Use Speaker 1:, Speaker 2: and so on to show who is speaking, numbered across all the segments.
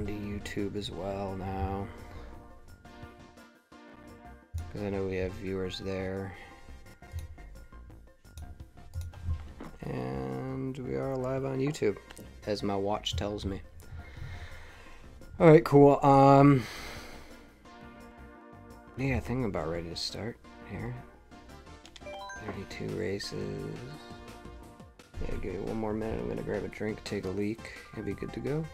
Speaker 1: onto YouTube as well now. Because I know we have viewers there. And we are live on YouTube, as my watch tells me. Alright, cool. Yeah, I think I'm about ready to start here. 32 races. Yeah, give me one more minute. I'm gonna grab a drink, take a leak, and be good to go.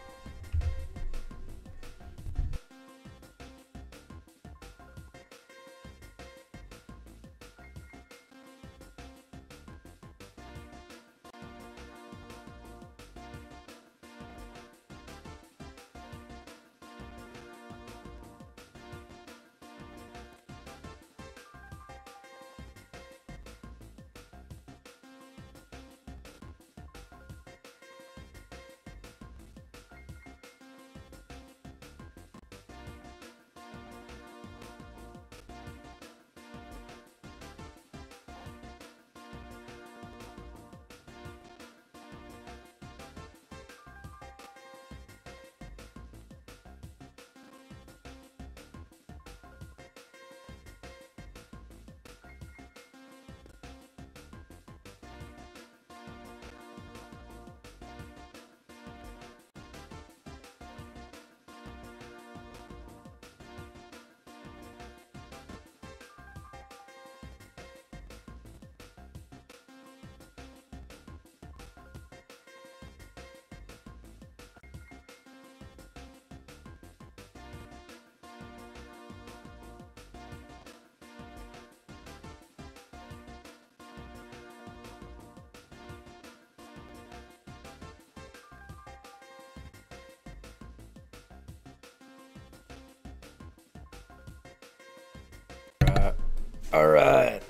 Speaker 1: Alright.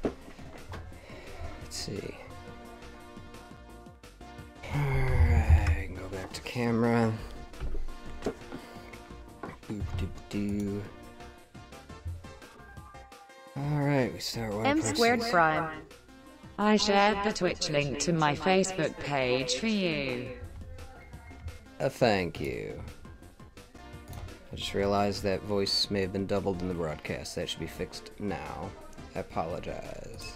Speaker 1: Let's see. Alright, go back to camera. Alright, we start one
Speaker 2: M squared prime.
Speaker 3: I shared the Twitch link to my Facebook page for you.
Speaker 1: Thank you. I just realized that voice may have been doubled in the broadcast. That should be fixed now. I apologize.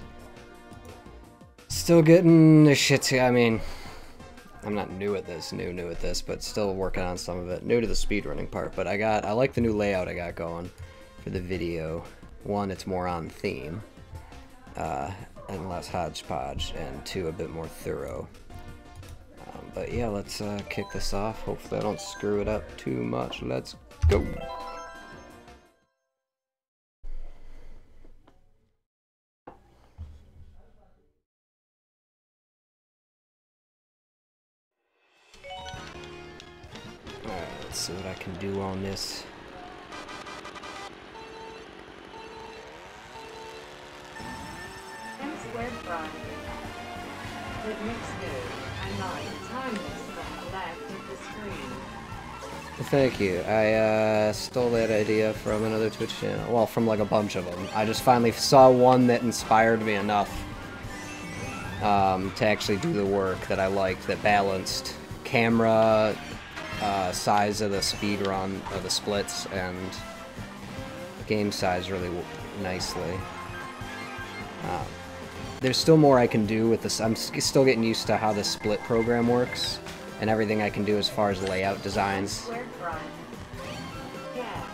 Speaker 1: Still getting the shit. I mean, I'm not new at this, but still working on some of it. New to the speedrunning part, but I like the new layout I got going for the video. One, it's more on theme, and less hodgepodge, and two, a bit more thorough. But yeah, let's kick this off. Hopefully I don't screw it up too much. Let's go. Alright, let's see what I can do on this.
Speaker 2: M squared prime. It looks good. I like timeless from the left of the screen.
Speaker 1: Thank you. I stole that idea from another Twitch channel. Well, from like a bunch of them. I just finally saw one that inspired me enough to actually do the work that I liked, that balanced camera, size of the speed run of the splits, and game size really nicely. There's still more I can do with this. I'm still getting used to how the split program works and everything I can do as far as layout designs.
Speaker 2: Yeah,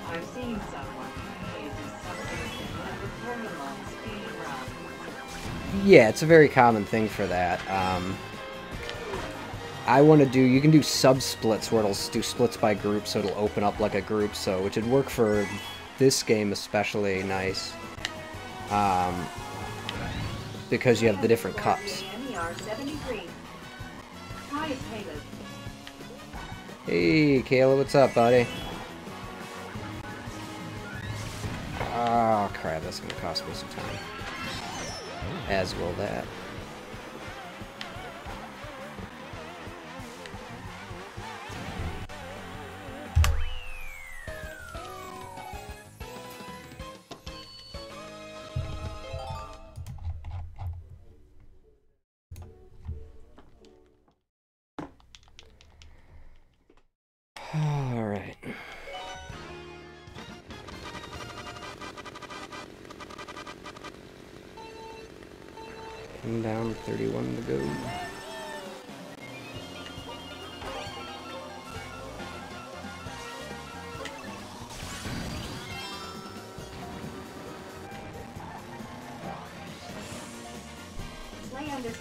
Speaker 2: I've seen someone who uses something similar to parallel speed run.
Speaker 1: Yeah, it's a very common thing for that. I want to do, you can do sub-splits where it'll do splits by group, so it'll open up like a group, so which would work for this game especially nice. Because you have the different cups. Hey, Kayla, what's up, buddy? Oh, crap, that's gonna cost me some time. As will that. I'm down, 31 to go.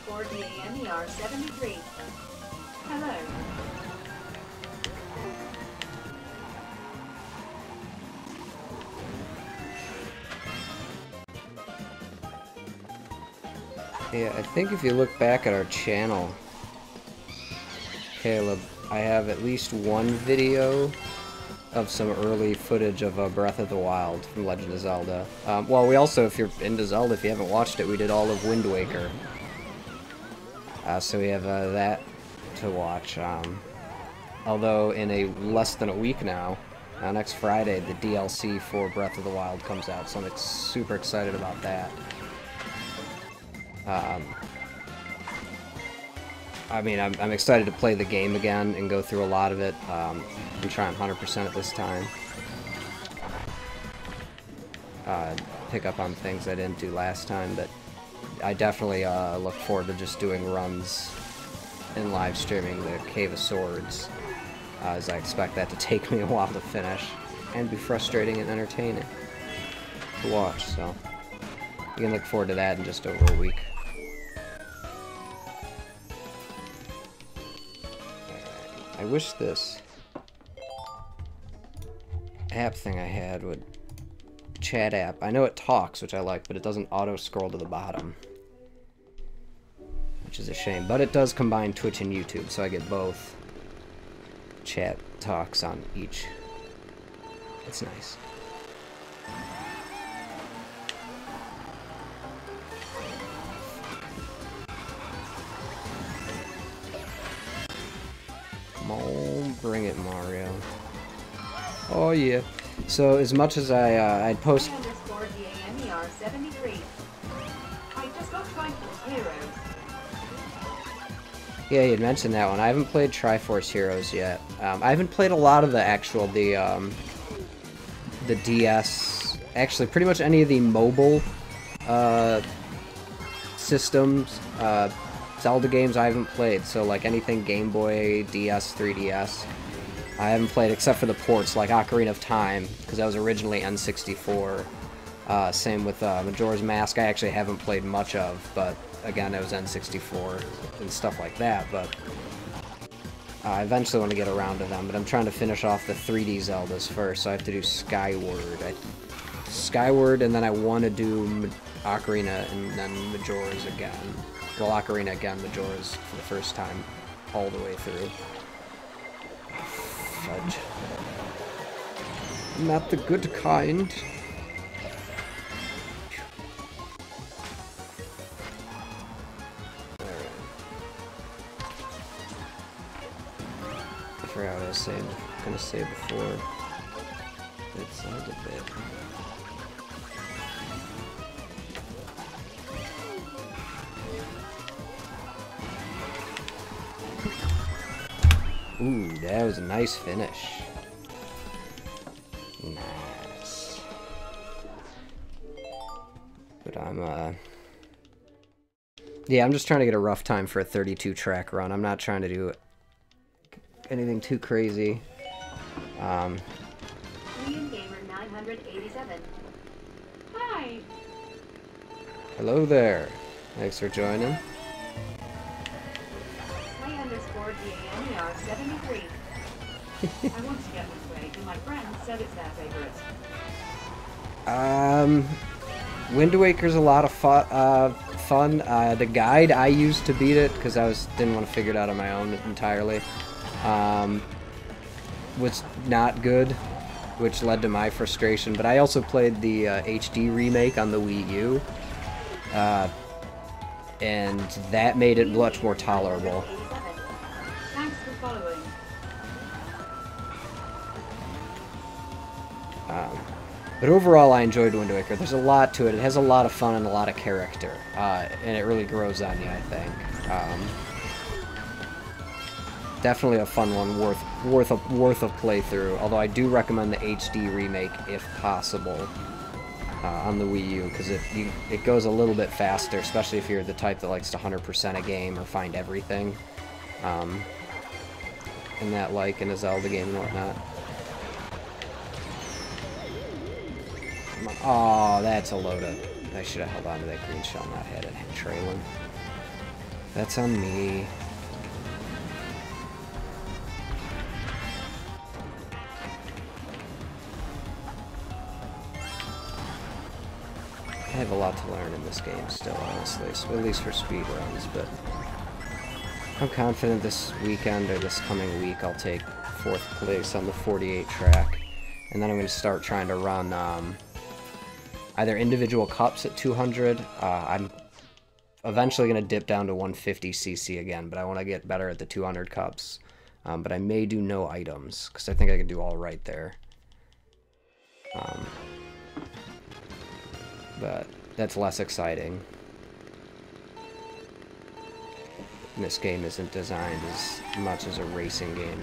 Speaker 2: Play_DAMER73. Hello.
Speaker 1: Yeah, I think if you look back at our channel, Caleb, I have at least one video of some early footage of Breath of the Wild from Legend of Zelda. Well, we also, if you're into Zelda, if you haven't watched it, we did all of Wind Waker. So we have that to watch. Although in a less than a week now, next Friday, the DLC for Breath of the Wild comes out, so I'm super excited about that. I mean, I'm excited to play the game again and go through a lot of it. I'm trying 100% at this time. Pick up on things I didn't do last time, but I definitely look forward to just doing runs and live streaming the Cave of Swords, as I expect that to take me a while to finish and be frustrating and entertaining to watch, so you can look forward to that in just over a week. I wish this app thing I had would... Chat app. I know it talks, which I like, but it doesn't auto-scroll to the bottom. Which is a shame. But it does combine Twitch and YouTube, so I get both chat talks on each. It's nice. Come on, bring it, Mario. Oh yeah. So as much as I'd post.
Speaker 2: Play_DAMER73. I just got Triforce Heroes.
Speaker 1: Yeah, you'd mentioned that one. I haven't played Triforce Heroes yet. I haven't played a lot of the actual the DS. Actually, pretty much any of the mobile systems. Zelda games I haven't played, so like anything Game Boy, DS, 3DS, I haven't played except for the ports, like Ocarina of Time, because that was originally N64. Same with Majora's Mask, I actually haven't played much of, but again, it was N64 and stuff like that, but I eventually want to get around to them, but I'm trying to finish off the 3D Zeldas first, so I have to do Skyward, and then I want to do Ocarina, and then Majora's again. Well, Ocarina again, Majora's for the first time, all the way through. Fudge. Not the good kind. Alright. I forgot what I was gonna say before. It's a bit. Ooh, that was a nice finish. Nice. But yeah, I'm just trying to get a rough time for a 32 track run. I'm not trying to do anything too crazy.
Speaker 2: Gamer 987. Hi.
Speaker 1: Hello there. Thanks for joining.
Speaker 2: Play_DAMER73. I want to get this way, and my friend said it's their favorite.
Speaker 1: Wind Waker's a lot of fun. The guide I used to beat it, because I didn't want to figure it out on my own entirely, was not good, which led to my frustration. But I also played the HD remake on the Wii U, and that made it much more tolerable.
Speaker 2: Thanks for following.
Speaker 1: But overall, I enjoyed Wind Waker. There's a lot to it. It has a lot of fun and a lot of character, and it really grows on you, I think. Definitely a fun one, worth a playthrough. Although I do recommend the HD remake if possible. on the Wii U, because it goes a little bit faster, especially if you're the type that likes to 100% a game or find everything. In that, like in a Zelda game and whatnot. Oh, that's a load up. I should have held on to that green shell, not had it trailing. That's on me. I have a lot to learn in this game still, honestly, so at least for speed runs, but I'm confident this weekend or this coming week I'll take 4th place on the 48 track, and then I'm going to start trying to run either individual cups at 200. I'm eventually going to dip down to 150cc again, but I want to get better at the 200 cups. But I may do no items, because I think I could do all right there. But that's less exciting. And this game isn't designed as much as a racing game.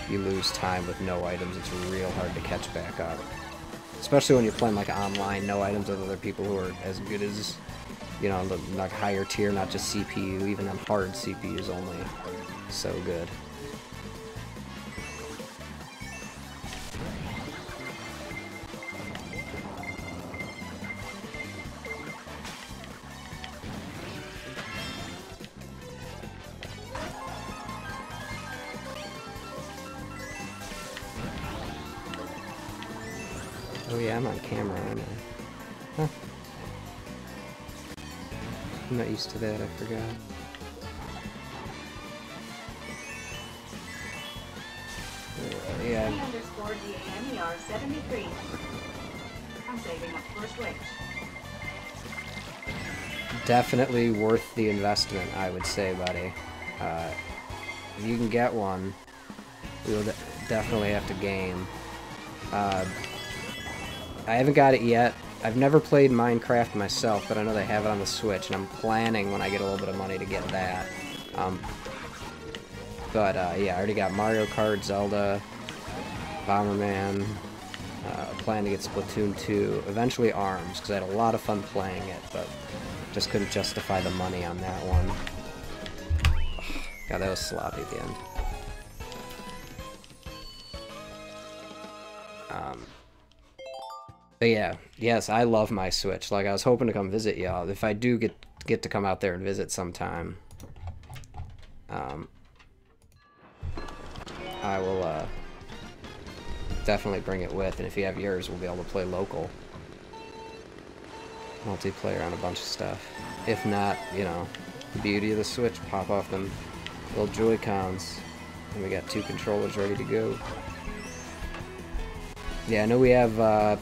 Speaker 1: You lose time with no items. It's real hard to catch back up. Especially when you're playing like online, no items with other people who are as good as, you know, the like higher tier, not just CPU, even on hard CPUs only. So good. Oh yeah, I'm on camera, aren't I? Huh. I'm not used to that, I forgot. Yeah.
Speaker 2: _DAMER73. I'm saving up for a Switch.
Speaker 1: Definitely worth the investment, I would say, buddy. If you can get one, we'll definitely have to game. I haven't got it yet. I've never played Minecraft myself, but I know they have it on the Switch, and I'm planning when I get a little bit of money to get that. Yeah, I already got Mario Kart, Zelda, Bomberman. Plan to get Splatoon 2, eventually ARMS, because I had a lot of fun playing it, but just couldn't justify the money on that one. Ugh, God, that was sloppy at the end. But yeah, yes, I love my Switch. Like, I was hoping to come visit y'all. If I do get to come out there and visit sometime, I will definitely bring it with. And if you have yours, we'll be able to play local multiplayer on a bunch of stuff. If not, you know, the beauty of the Switch, pop off them little Joy-Cons, and we got 2 controllers ready to go. Yeah, I know we have.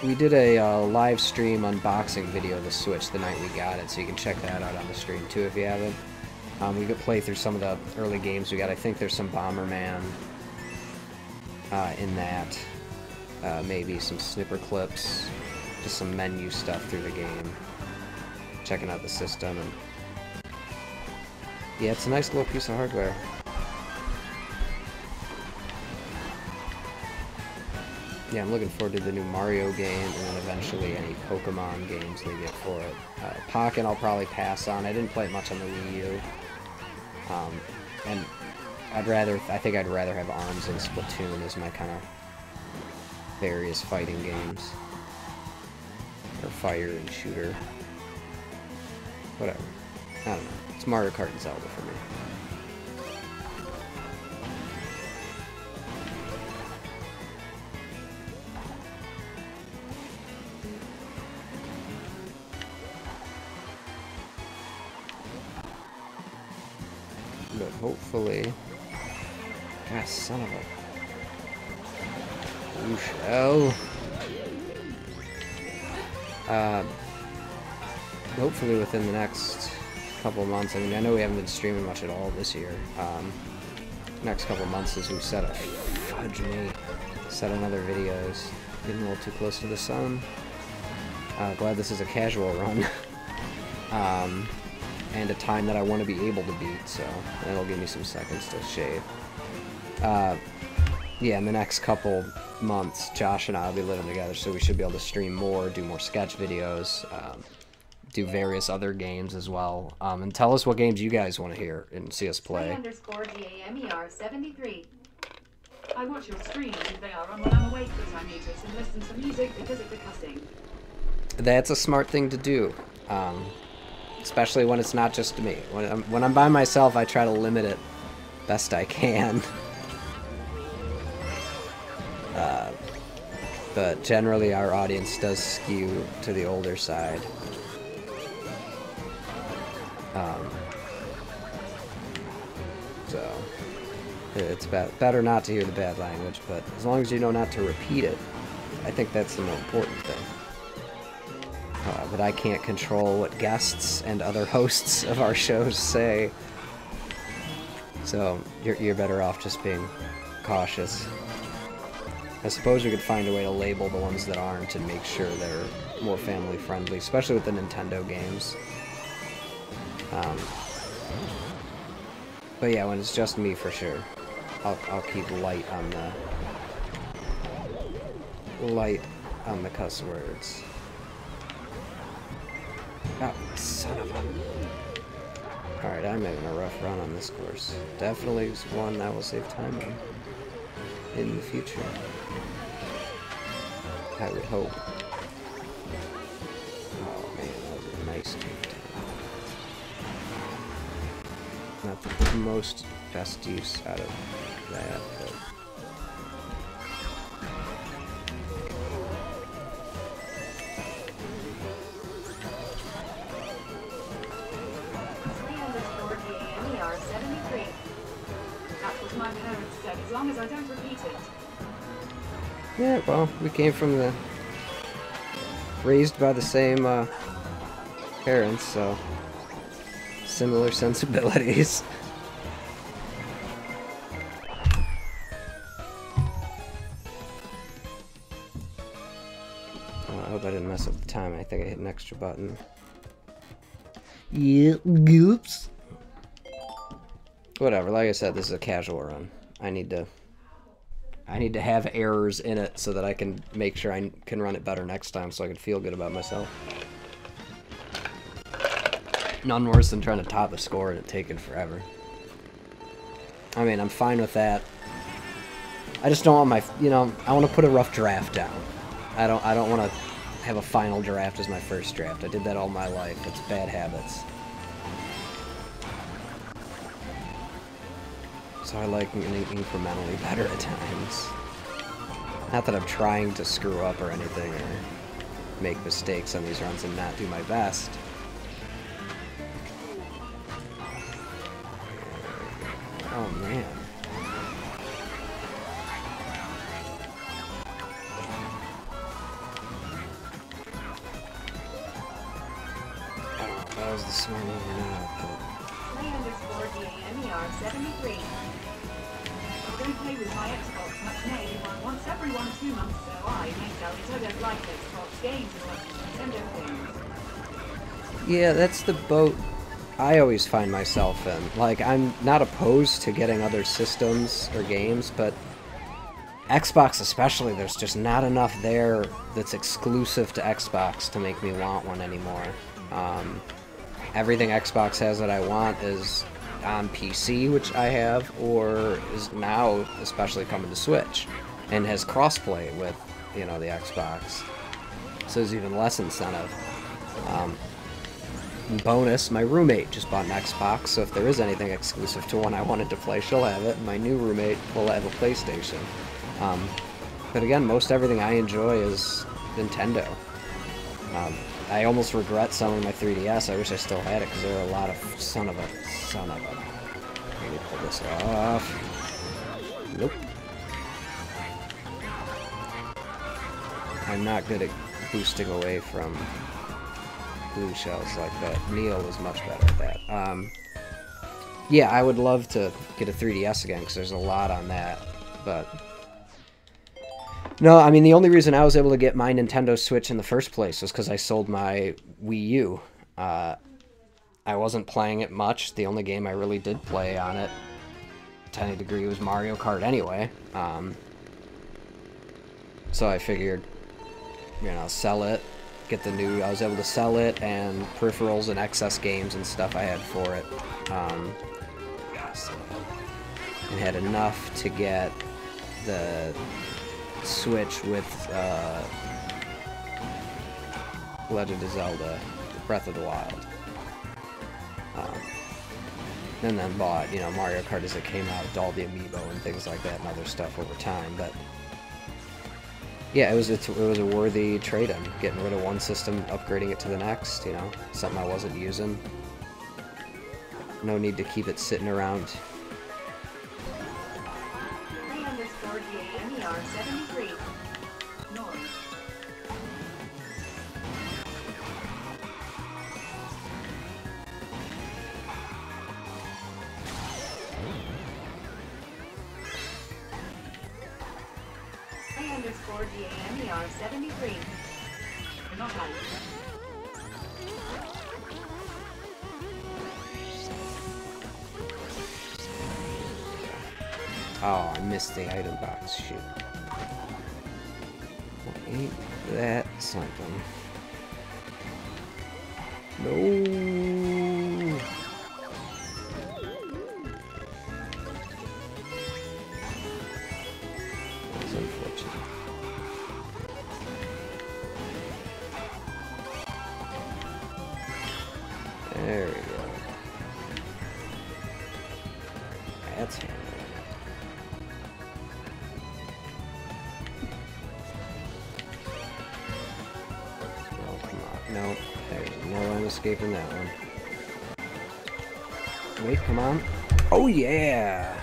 Speaker 1: We did a live stream unboxing video of the Switch the night we got it, so you can check that out on the stream too if you haven't. We could play through some of the early games we got. I think there's some Bomberman in that. Maybe some snipper clips, just some menu stuff through the game. Checking out the system, and yeah, it's a nice little piece of hardware. Yeah, I'm looking forward to the new Mario game, and then eventually any Pokemon games they get for it. Pocket I'll probably pass on. I didn't play it much on the Wii U. And I think I'd rather have ARMS and Splatoon as my kind of various fighting games. Or fire and shooter. Whatever. I don't know. It's Mario Kart and Zelda for me. But hopefully... God, son of a... You shall... hopefully within the next couple of months, I mean, I know we haven't been streaming much at all this year. Next couple of months as we set up... Fudge me. Set another videos. Getting a little too close to the sun. Glad this is a casual run. And a time that I want to be able to beat, so that'll give me some seconds to shave. Yeah, in the next couple months, Josh and I will be living together, so we should be able to stream more, do more sketch videos, do various other games as well. And tell us what games you guys want to hear and see us play.
Speaker 2: _GAMER73. I watch your streams if they are on when I'm awake, but I mute it and listen to music because of the cussing.
Speaker 1: That's a smart thing to do, especially when it's not just me. When I'm by myself, I try to limit it best I can. But generally our audience does skew to the older side. So it's better not to hear the bad language, but as long as you know not to repeat it, I think that's the more important thing. But I can't control what guests and other hosts of our shows say, so you're better off just being cautious. I suppose we could find a way to label the ones that aren't and make sure they're more family friendly, especially with the Nintendo games. But yeah, when it's just me, for sure, I'll keep light on the cuss words. Oh, son of a... Alright, I'm having a rough run on this course. Definitely is one I will save time on in the future. I would hope. Oh man, that was a nice takedown. Not the most best use out of that, but...
Speaker 2: My parents said, as long as I don't repeat it.
Speaker 1: Yeah, well, we came from the... raised by the same, parents, so... similar sensibilities. Oh, I hope I didn't mess up the time. I think I hit an extra button. Yeah, oops. Whatever, like I said, this is a casual run. I need to have errors in it so that I can make sure I can run it better next time so I can feel good about myself. None worse than trying to top a score and it taking forever. I mean, I'm fine with that. I just don't want my, you know, I want to put a rough draft down. I don't want to have a final draft as my first draft. I did that all my life. It's bad habits. So I like getting incrementally better at times. Not that I'm trying to screw up or anything or make mistakes on these runs and not do my best. Oh man. I don't know if that was the smart move or not, but...
Speaker 2: _GAMER73. I don't play with my Xbox much now, once every 1 or 2 months, so I may tell it I don't like Xbox games as much as Nintendo games.
Speaker 1: Yeah, that's the boat I always find myself in. Like, I'm not opposed to getting other systems or games, but Xbox especially, there's just not enough there that's exclusive to Xbox to make me want one anymore. Everything Xbox has that I want is on PC, which I have, or is now especially coming to Switch, and has crossplay with, you know, the Xbox. So there's even less incentive. Bonus, my roommate just bought an Xbox, so if there is anything exclusive to one I wanted to play, she'll have it, and my new roommate will have a PlayStation. But again, most everything I enjoy is Nintendo. I almost regret selling my 3DS. I wish I still had it, because there are a lot of... Son of a... Let me pull this off. Nope. I'm not good at boosting away from blue shells like that. Neil is much better at that. Yeah, I would love to get a 3DS again, because there's a lot on that, but... No, I mean, the only reason I was able to get my Nintendo Switch in the first place was because I sold my Wii U. I wasn't playing it much. The only game I really did play on it, to any degree, was Mario Kart anyway. So I figured, you know, sell it, get the new, I was able to sell it and peripherals and excess games and stuff I had for it. And had enough to get the Switch with Legend of Zelda, Breath of the Wild. And then bought, you know, Mario Kart as it came out, all the amiibo and things like that and other stuff over time. But yeah, it was a worthy trade-in. Getting rid of one system, upgrading it to the next, you know, something I wasn't using. No need to keep it sitting around.
Speaker 2: Not out.
Speaker 1: Oh, I missed the item box. Shoot. Well, ain't that something? No. That's unfortunate. There we go. That's handy. Oh, come on. No, there's no one escaping that one. Wait, come on. Oh, yeah!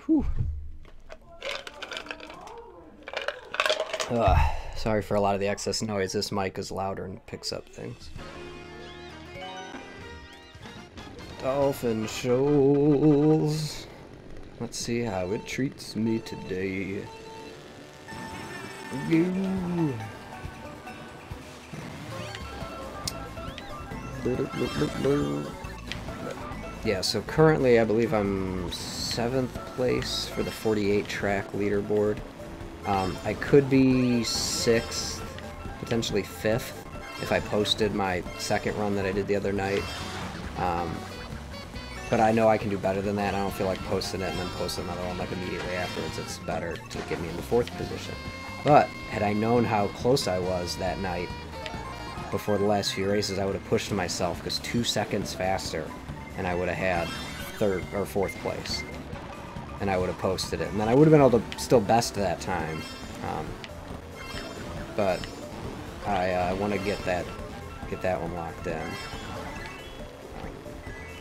Speaker 1: Whew. Sorry for a lot of the excess noise. This mic is louder and picks up things. Dolphin Shoals. Let's see how it treats me today. Ooh. Yeah, so currently I believe I'm 7th place for the 48 track leaderboard. I could be 6th, potentially 5th, if I posted my second run that I did the other night. But I know I can do better than that. I don't feel like posting it and then posting another one like immediately afterwards. It's better to get me in the 4th position. But had I known how close I was that night before the last few races, I would have pushed myself because 2 seconds faster and I would have had 3rd or 4th place. And I would have posted it. And then I would have been able to still best that time. But I want to get that one locked in.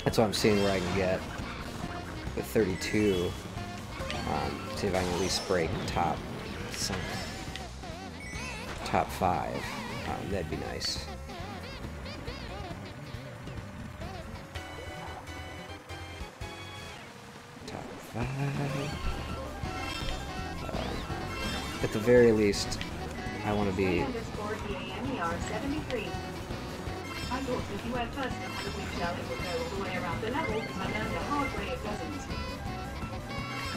Speaker 1: That's what I'm seeing where I can get the 32. See if I can at least break top 5. That'd be nice. Top 5. At the very least, I want to be.
Speaker 2: I thought if you went first and had a weak shell, it would go all the way around the level, but I learned the hard way it doesn't.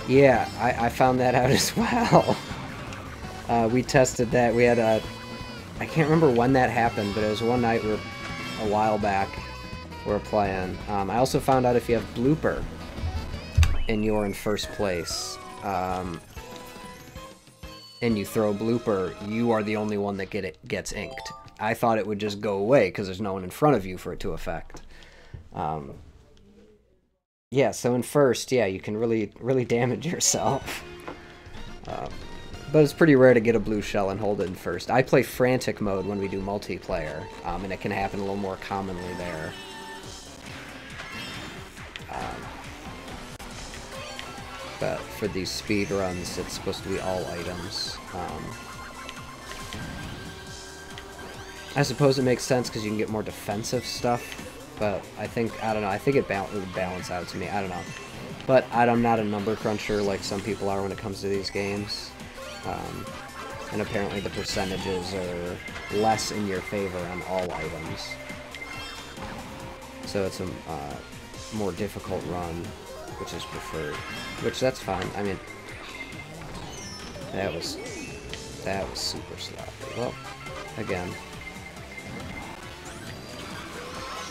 Speaker 1: Yeah, I found that out as well. We tested that. We had a... I can't remember when that happened, but it was one night a while back we were playing. I also found out if you have blooper and you're in first place, and you throw blooper, you are the only one that gets inked. I thought it would just go away because there's no one in front of you for it to affect. Yeah, so in first, yeah, you can really damage yourself. But it's pretty rare to get a blue shell and hold it in first. I play frantic mode when we do multiplayer, and it can happen a little more commonly there. But for these speed runs, it's supposed to be all items. I suppose it makes sense because you can get more defensive stuff, but I don't know, I think it would balance out to me, I don't know. But I'm not a number cruncher like some people are when it comes to these games. And apparently the percentages are less in your favor on all items. So it's more difficult run, which is preferred. Which, that's fine. I mean, that was super sloppy. Well, again,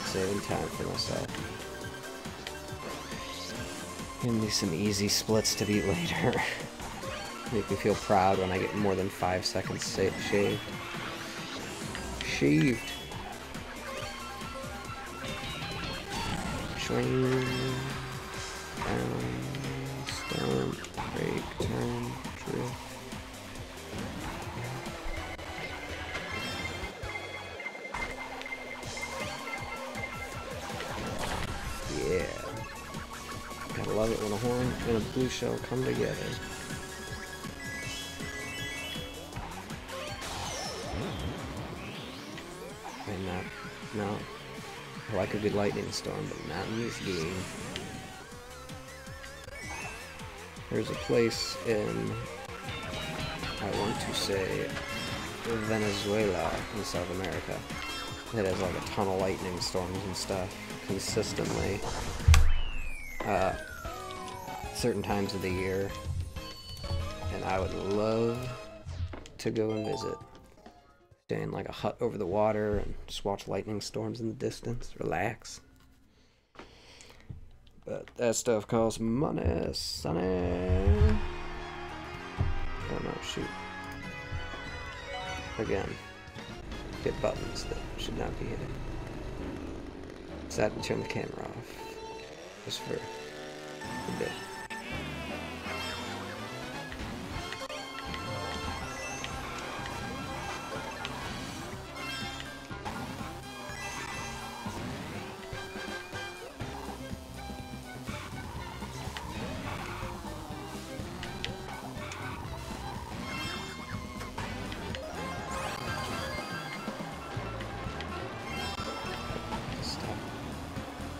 Speaker 1: saving time for myself. Give me some easy splits to beat later. Make me feel proud when I get more than 5 seconds shaved. Shaved. Swing. Down. Stomp. Break. Turn. Drift. Yeah. Gotta love it when a horn and a blue shell come together. And no. I like a good lightning storm, but not in this game. There's a place in, I want to say, Venezuela in South America that has like a ton of lightning storms and stuff consistently. Certain times of the year, and I would love to go and visit. Stay in like a hut over the water and just watch lightning storms in the distance. Relax. But that stuff costs money, sonny. Oh no, shoot. Again, hit buttons that should not be hitting. Sad to turn the camera off. Just for a bit.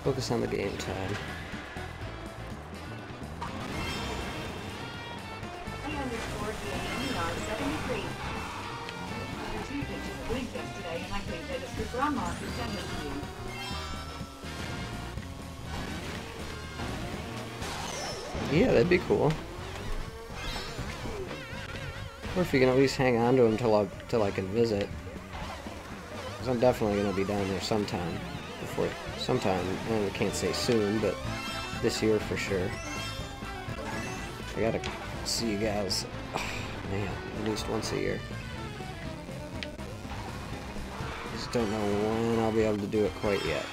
Speaker 1: Focus on the game time. Yeah, that'd be cool. Or if you can at least hang on to them till I can visit. Because I'm definitely going to be down there sometime. Sometime, and we can't say soon, but this year for sure. I gotta see you guys, man, at least once a year. Just don't know when I'll be able to do it quite yet.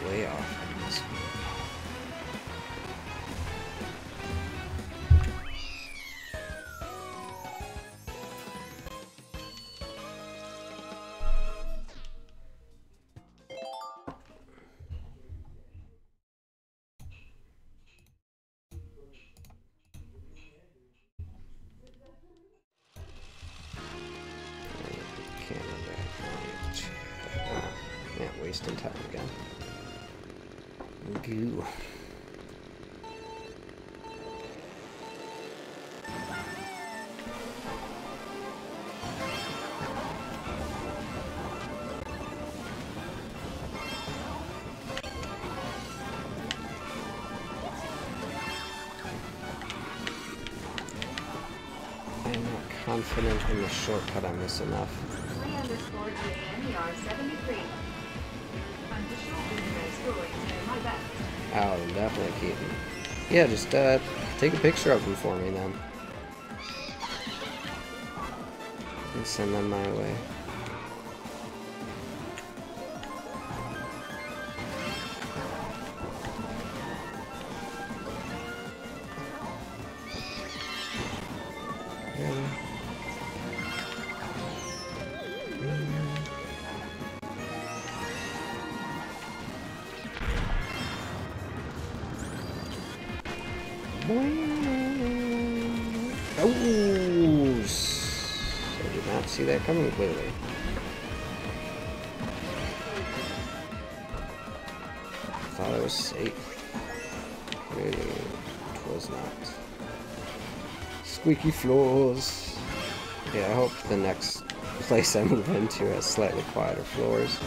Speaker 1: Way off on this one. Yeah, wasting time again. Goo. I'm not confident in the shortcut on this enough. Oh, definitely keeping. Yeah, just take a picture of them for me then. And send them my way. Oh, so not see that coming clearly. Thought I was safe. Clearly, it was not. Squeaky floors. Yeah, I hope the next place I move into has slightly quieter floors.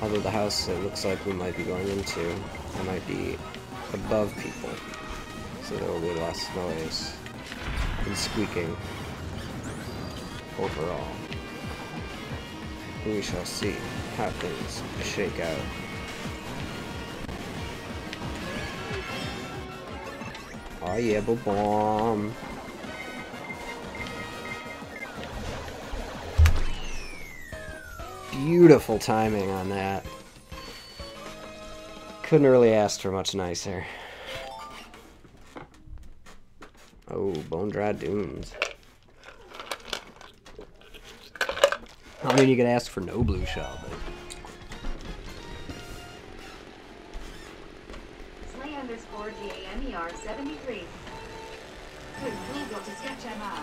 Speaker 1: Although the house it looks like we might be going into, I might be above people. So there will be less noise and squeaking overall. We shall see how things shake out. Oh yeah, bomb. Beautiful timing on that. Couldn't really ask for much nicer. Oh, bone dry dunes. I mean, you could ask for no blue shell, but.
Speaker 2: Slay_GAMER73. Cool, got to sketch him out.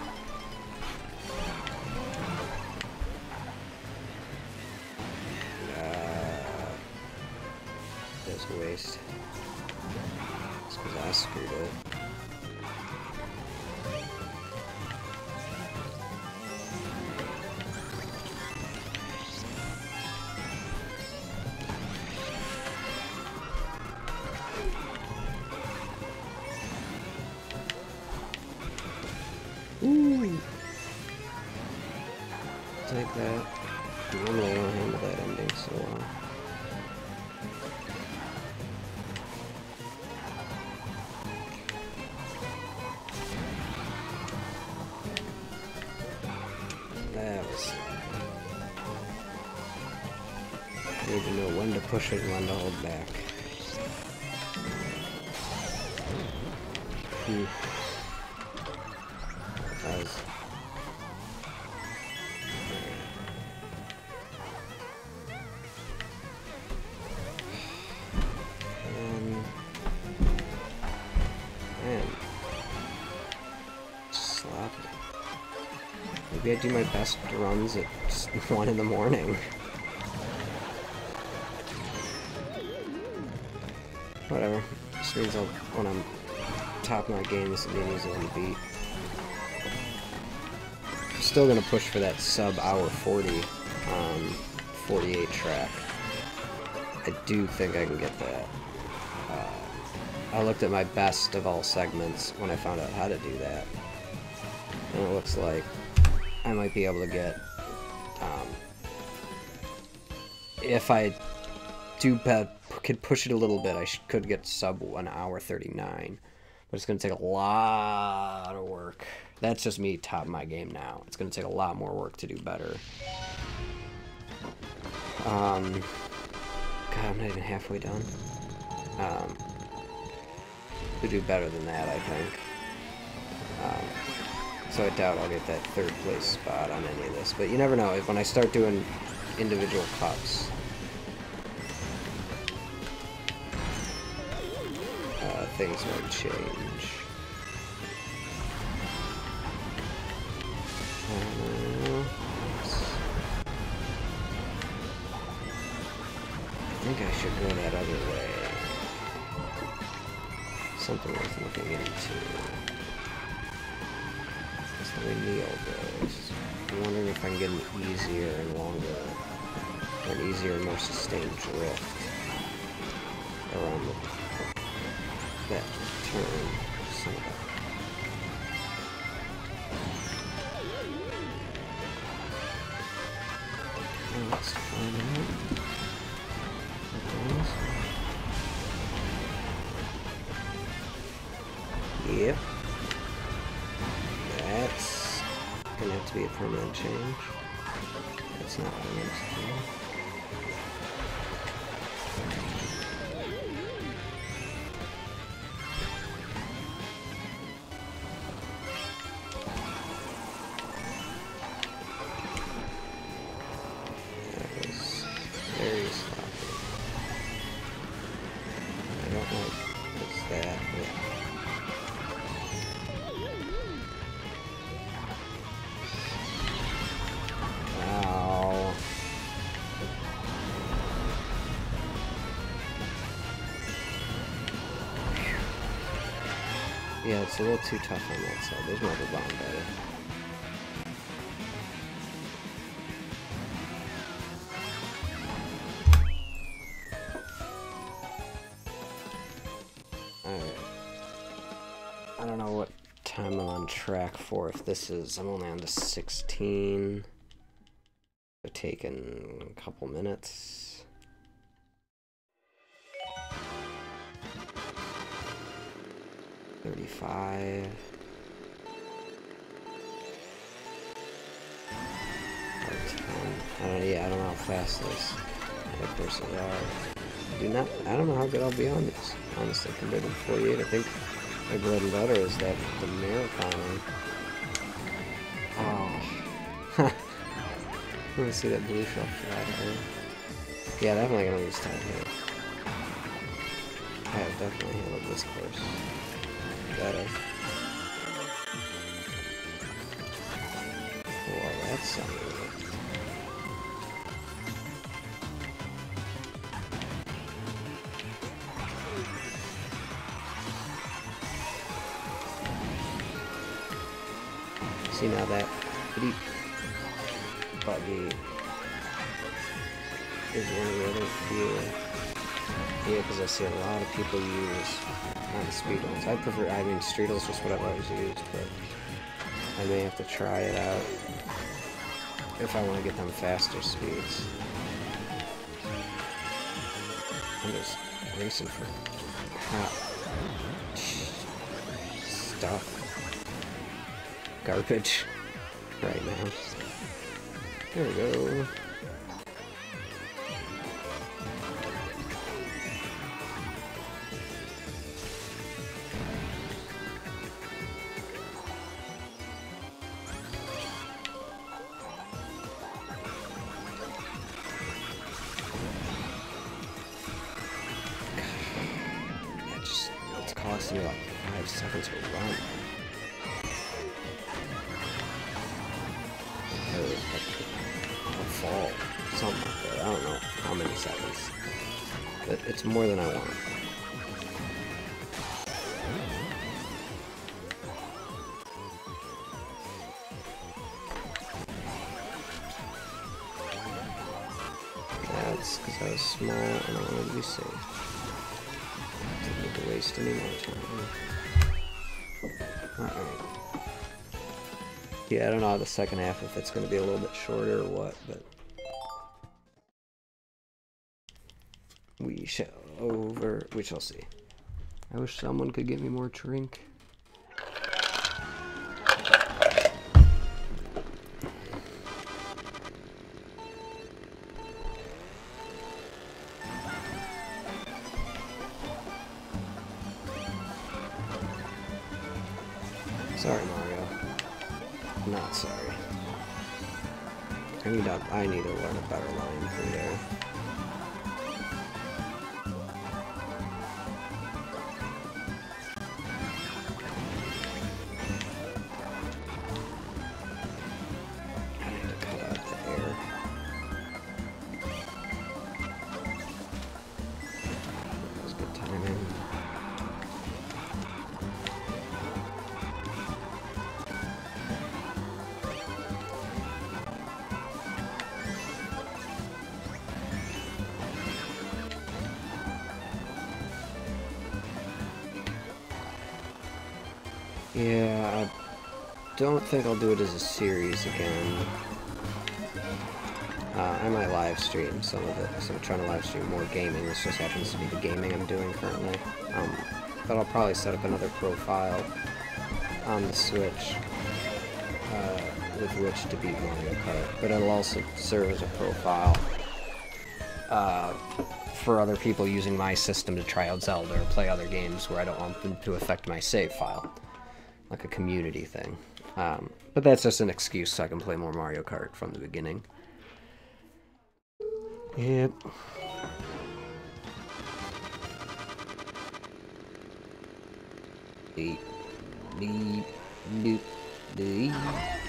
Speaker 1: That's a waste. It's because I screwed it. Ooh. Take that. Normally I don't handle that ending so well. That was... I need to know when to push it and when to hold back. Because... man. Sloppy. Maybe I do my best runs at just 1 in the morning. Whatever. This means when I'm top of my game, this will be an easy one to beat. I'm still gonna push for that sub hour 40 48 track. I do think I can get that. I looked at my best of all segments when I found out how to do that. And it looks like I might be able to get, if I could push it a little bit, I could get sub 1 hour 39. But it's going to take a lot of work. That's just me top my game now. It's going to take a lot more work to do better. God, I'm not even halfway done. To do better than that, I think. So I doubt I'll get that 3rd place spot on any of this. But you never know. When I start doing individual cups, things might change. I think I should go that other way. Something worth looking into. That's the way Neil goes. I'm wondering if I can get an easier and longer, or an easier and more sustained drift around that turn. Somewhere. Let's find out. Yep. That's gonna have to be a permanent change. That's not what I meant to do. That was very sloppy. I don't like what's that, but Yeah, it's a little too tough on that side. There's another bomb better. Alright. I don't know what time I'm on track for. If this is... I'm only on to 16. So taking a couple minutes. $35. I don't know how fast those other courses are. I don't know how good I'll be on these, honestly, compared to 48. I think my bread and butter is that the marathon. Oh. I want to see that blue shell flat here. Yeah, definitely gonna lose time here. I have definitely handled this course better. Well, that's something. See, now that pretty buggy is one of the other few. Yeah, because I see a lot of people use not the speed ones. I mean, Streetle's just what I've always used, but I may have to try it out if I want to get them faster speeds. I'm just racing for hot stuff. Garbage right now. There we go. It's costing me like 5 seconds to run. A fall, something like that. I don't know how many seconds, but it's more than I want. That's because I was small and I wanted to be safe. Didn't need to waste any more time. Alright. Yeah, I don't know the second half, if it's going to be a little bit shorter or what, but we shall see. I wish someone could give me more drink. Sorry, Mario. Not sorry. I need to learn a better line for there. I need to cut out the air. That was good timing. Yeah, I don't think I'll do it as a series again. I might live stream some of it, because I'm trying to live stream more gaming. This just happens to be the gaming I'm doing currently. But I'll probably set up another profile on the Switch with which to beat Mario Kart. But it'll also serve as a profile for other people using my system to try out Zelda or play other games where I don't want them to affect my save file. Like a community thing. But that's just an excuse so I can play more Mario Kart from the beginning. Yep.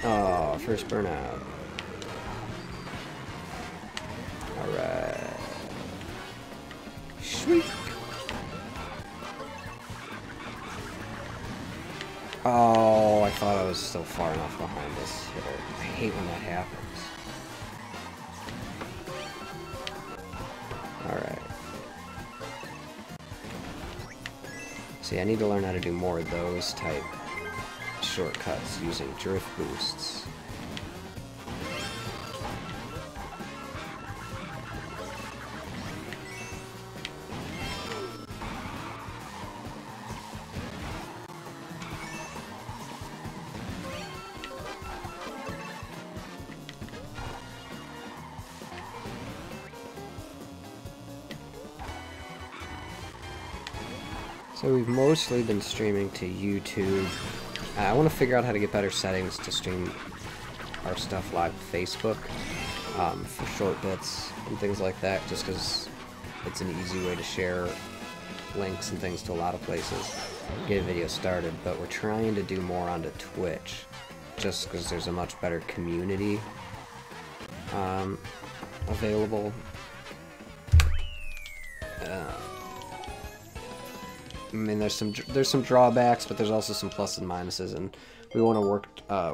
Speaker 1: Oh, first burnout. Alright. Sweet. Oh, I thought I was still far enough behind this hitter. I hate when that happens. Alright. See, I need to learn how to do more of those type shortcuts using drift boosts. So we've mostly been streaming to YouTube. I want to figure out how to get better settings to stream our stuff live to Facebook for short bits and things like that, just because it's an easy way to share links and things to a lot of places, get a video started. But we're trying to do more onto Twitch, just because there's a much better community available. I mean, there's some drawbacks, but there's also some pluses and minuses, and we want to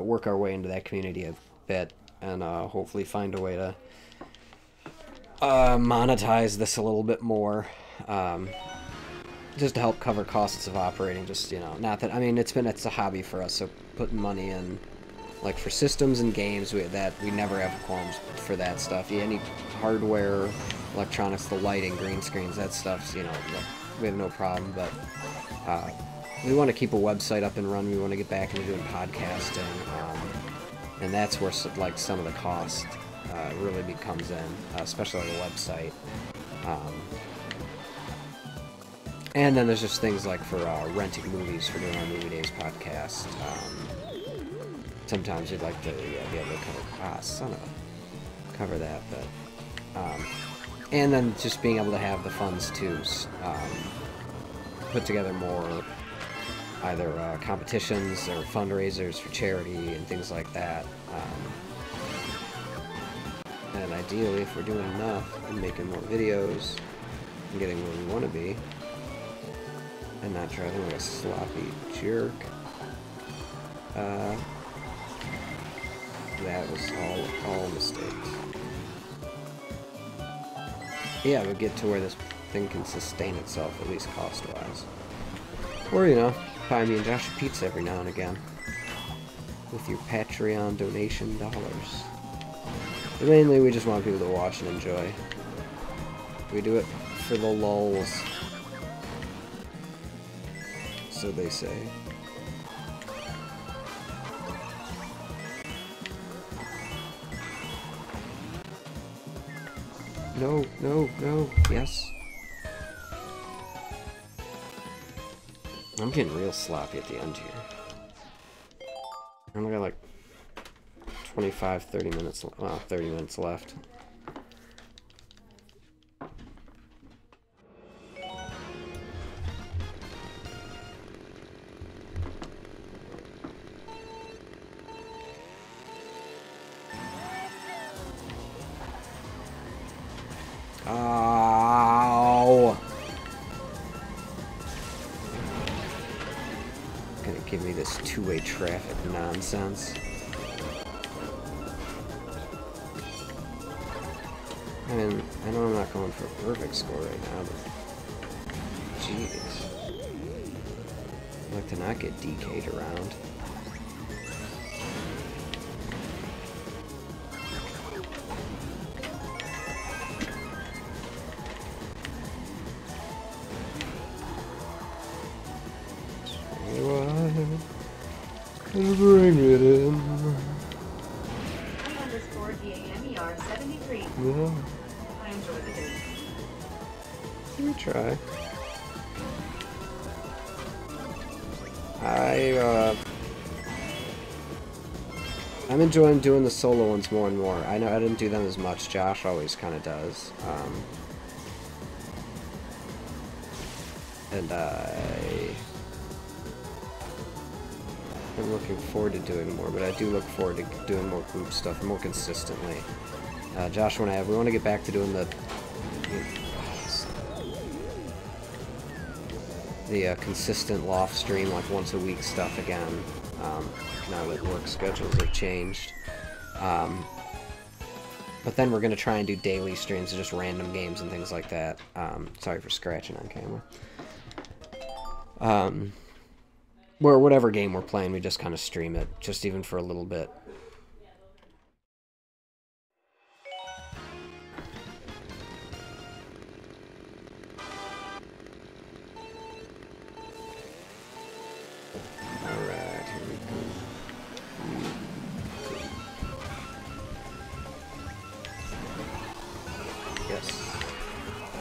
Speaker 1: work our way into that community a bit, and hopefully find a way to monetize this a little bit more, just to help cover costs of operating. Just, you know, not that, I mean, it's a hobby for us, so putting money in, like for systems and games, we never have qualms for that stuff. Any hardware, electronics, the lighting, green screens, that stuff's, you know, we have no problem, but we want to keep a website up and running. We want to get back into doing podcasting, and that's where like some of the cost really comes in, especially on the website. And then there's just things like for renting movies for doing our Movie Days podcast. Sometimes we'd like to be able to cover that, but and then just being able to have the funds to put together more either competitions or fundraisers for charity and things like that. And ideally, if we're doing enough and making more videos and getting where we want to be, and not driving like a sloppy jerk, that was all mistakes. Yeah, but get to where this thing can sustain itself, at least cost-wise. Or, you know, buy me and Josh a pizza every now and again. With your Patreon donation dollars. But mainly, we just want people to watch and enjoy. We do it for the lulz. So they say. No, no, no, yes. I'm getting real sloppy at the end here. I only got like 25, 30 minutes, well, 30 minutes left. Ow! Gonna give me this two-way traffic nonsense. I mean, I know I'm not going for a perfect score right now, but jeez. I'd like to not get DK'd around. Bring it in.
Speaker 2: _ DAMER73.
Speaker 1: Yeah.
Speaker 2: I enjoy the game.
Speaker 1: Let me try. I'm enjoying doing the solo ones more and more. I know I didn't do them as much. Josh always kind of does. And I'm looking forward to doing more, but I do look forward to doing more group stuff more consistently. Josh, we want to get back to doing the the consistent loft stream, like once a week stuff again, now that work schedules have changed. But then we're going to try and do daily streams of just random games and things like that. Sorry for scratching on camera. Where whatever game we're playing, we just kind of stream it, just even for a little bit. Alright, here we go. Yes.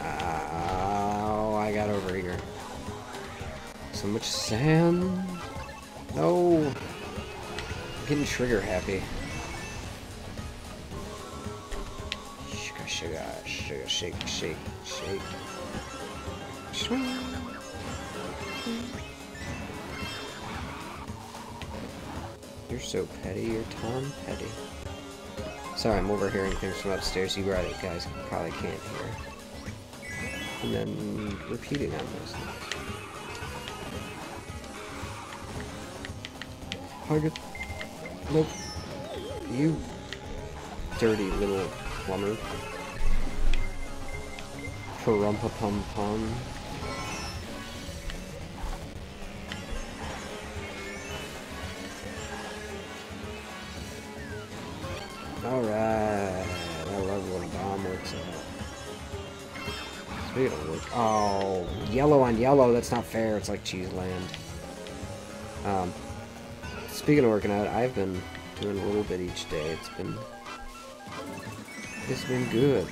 Speaker 1: Oh, I got over here. So much sand. No. I'm getting trigger happy. Sugar, sugar, sugar, shake, shake, shake. Swing. You're so petty, you're Tom Petty. Sorry, I'm overhearing things from upstairs. You guys probably can't hear. And then repeating on this. Target. Nope. You dirty little plumber. Parumpa-pum-pum. Alright. I love when a bomb works out. Speaking of work. Oh, yellow on yellow. That's not fair. It's like Cheese Land. Speaking of working out, I've been doing a little bit each day. It's been good.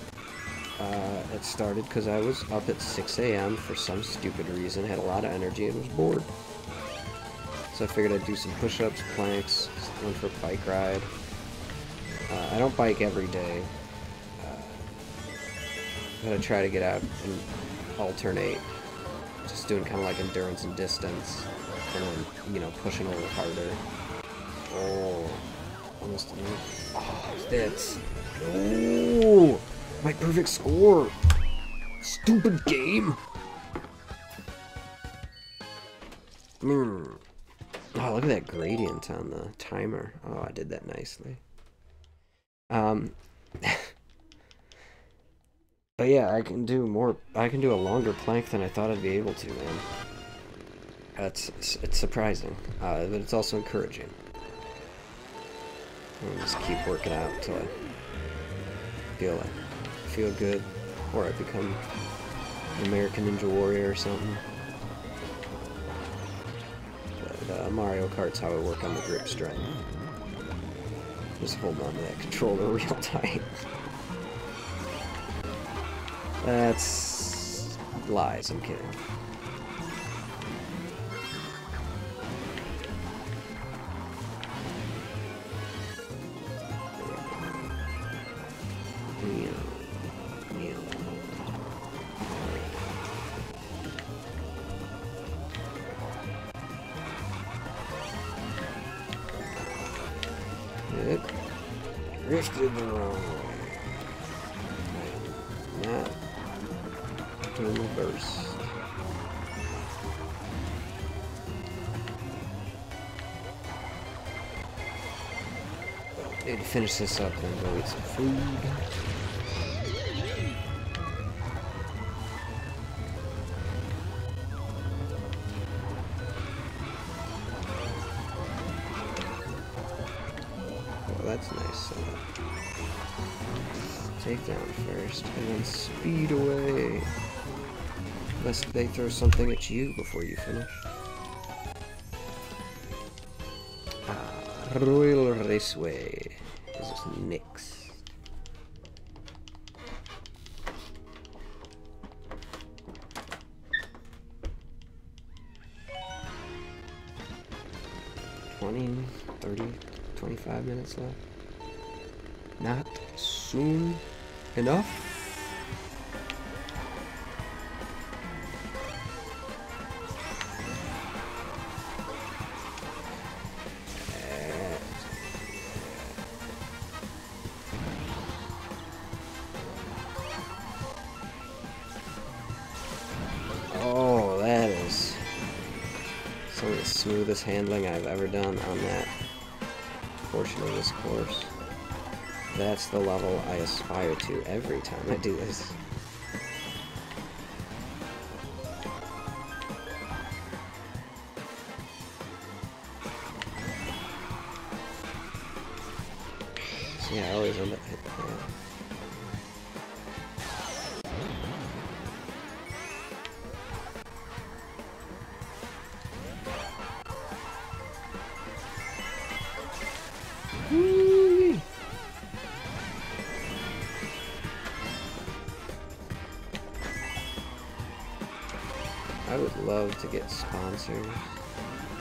Speaker 1: It started because I was up at 6 a.m. for some stupid reason, had a lot of energy, and was bored. So I figured I'd do some push-ups, planks, went for a bike ride. I don't bike every day. I'm gonna try to get out and alternate, just doing kind of like endurance and distance, and then, you know, pushing a little harder. Oh, almost enough. Oh, that's... Oh, my perfect score. Stupid game. Oh, look at that gradient on the timer. Oh, I did that nicely. But yeah, I can do a longer plank than I thought I'd be able to, man. It's surprising, but it's also encouraging. I'll just keep working out until I feel good, or I become an American Ninja Warrior or something. But Mario Kart's how I work on the grip strength. Just hold on to that controller real tight. That's lies, I'm kidding. It drifted the wrong way. Not doing the burst. Need to finish this up and go eat some food. That's nice. Take down first, and then speed away. Lest they throw something at you before you finish. Royal Raceway is next. $20, $30, 25 minutes left. Not soon enough. Oh, that is smoothest handling I've ever done on that portion of this course. That's the level I aspire to every time I do this. So yeah, I always end up hitting that. I would love to get sponsors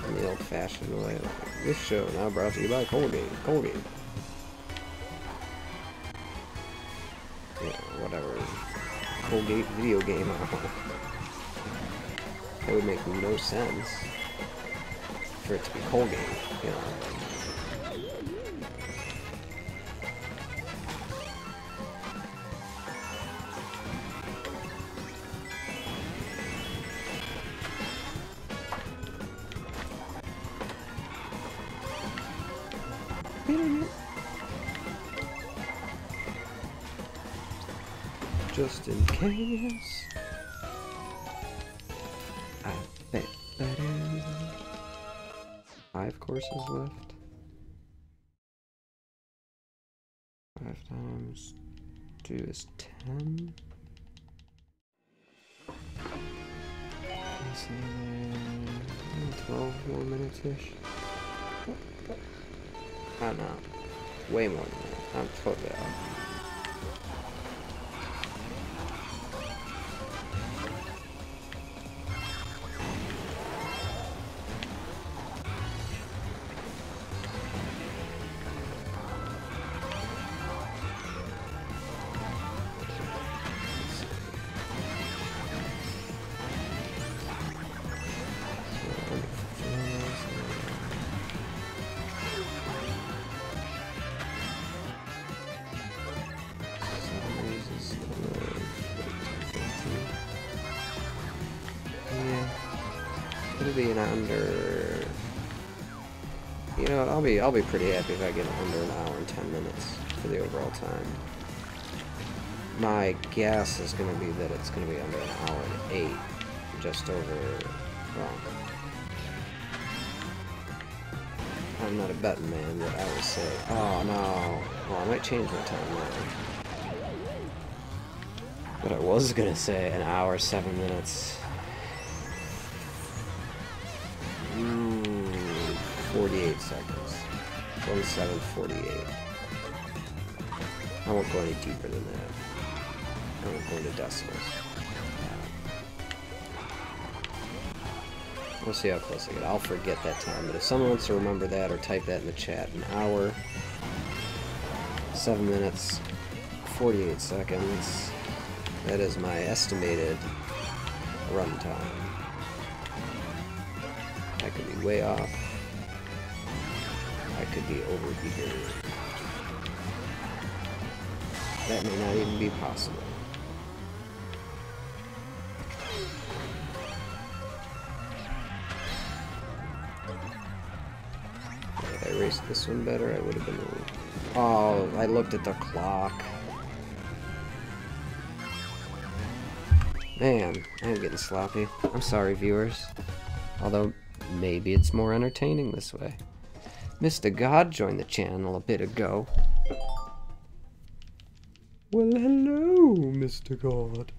Speaker 1: in the old-fashioned way. Like, this show now brought to you by Colgate. Colgate. Yeah, whatever. Colgate video game. It would make no sense for it to be Colgate, you know. Just in case. I bet that is 5 courses left. 5 times 2 is 10. Let's see there. 12 more minutes-ish. I don't know. Way more than that. I'm totally off. It'll be an under. You know what? I'll be pretty happy if I get under an hour and 10 minutes for the overall time. My guess is going to be that it's going to be under an hour and 8, just over. Well, I'm not a betting man, but I would say. Oh no! Well, I might change my time now. But I was gonna say an hour 7 minutes. 48 seconds. 27:48. I won't go any deeper than that. I won't go into decimals. We'll see how close I get. I'll forget that time, but if someone wants to remember that or type that in the chat, an hour, 7 minutes, 48 seconds. That is my estimated run time. I could be way off. I could be over eager. That may not even be possible. If I raced this one better, I would have been. Oh, I looked at the clock. Man, I am getting sloppy. I'm sorry, viewers. Although, maybe it's more entertaining this way. Mr. God joined the channel a bit ago. Well, hello, Mr. God.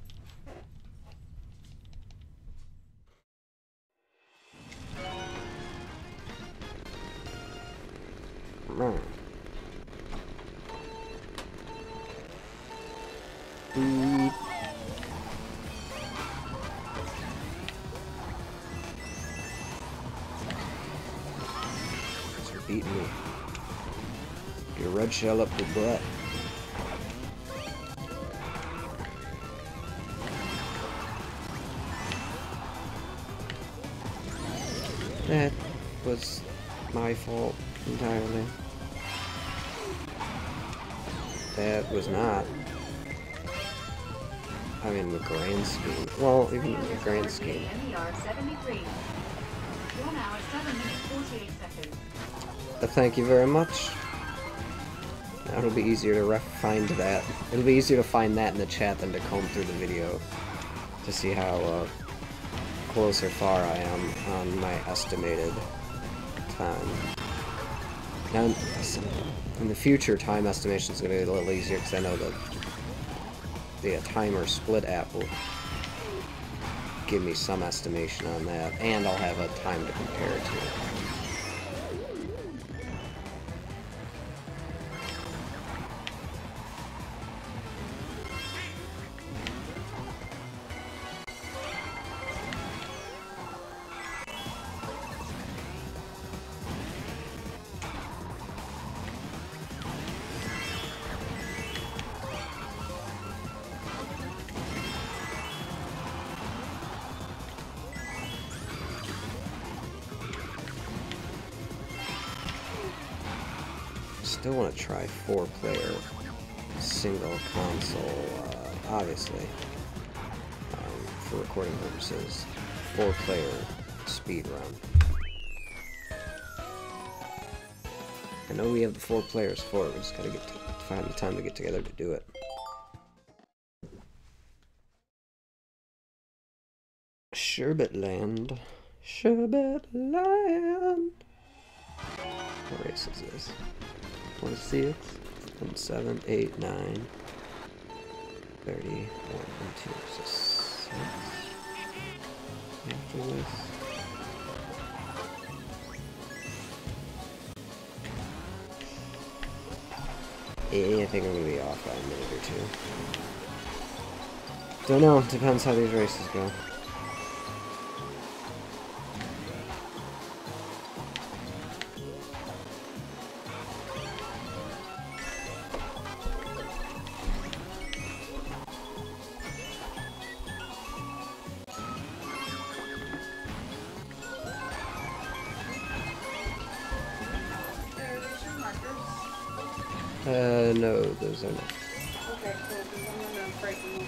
Speaker 1: Beating me. Get a red shell up the butt. That was my fault entirely. That was not. I mean, the grand scheme. Well, even the grand scheme.
Speaker 2: 1 hour, 7 minutes, 48 seconds.
Speaker 1: Thank you very much. Now it'll be easier to find that. It'll be easier to find that in the chat than to comb through the video to see how close or far I am on my estimated time. Now, in the future, time estimation is going to be a little easier because I know that the timer split app will give me some estimation on that, and I'll have a time to compare it to. Still want to try 4-player single console, obviously, for recording purposes. 4-player speed run. I know we have the 4 players for it. We just gotta find the time to get together to do it. Sherbetland. Sherbetland. What race is this? 26, 27, 8, 9, 30, 1, 2, 6. After this. Yeah, I think I'm gonna be off by a minute or two. Don't know, depends how these races go. No, those are not.
Speaker 4: Okay, cool, because I'm gonna break them open.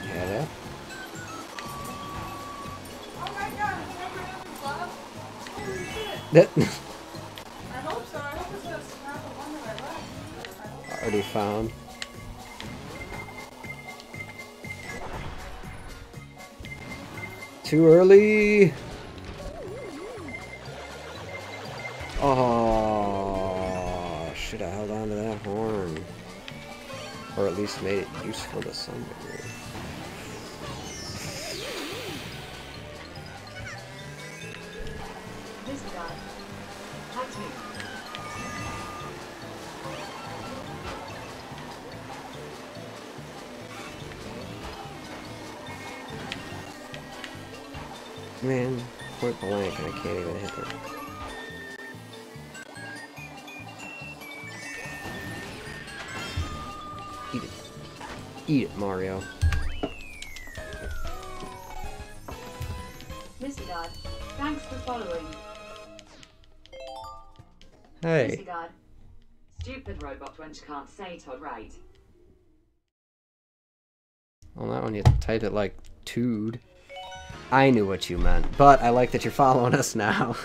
Speaker 1: Yeah, that?
Speaker 4: Oh my god, it's never ending, Bob. Holy shit.
Speaker 1: That
Speaker 4: I hope so. I hope it's just not the one that I left.
Speaker 1: already found. Too early. Oh, should have held on to that horn, or at least made it useful to some degree.
Speaker 2: This guy. That's me.
Speaker 1: Man, point blank, and I can't even hit her. Eat it. Eat it, Mario.
Speaker 2: Mr. God, thanks for following.
Speaker 1: Hey.
Speaker 2: Mr. God. Stupid robot wench can't say Todd right.
Speaker 1: Well, that one you typed it like tood. I knew what you meant, but I like that you're following us now.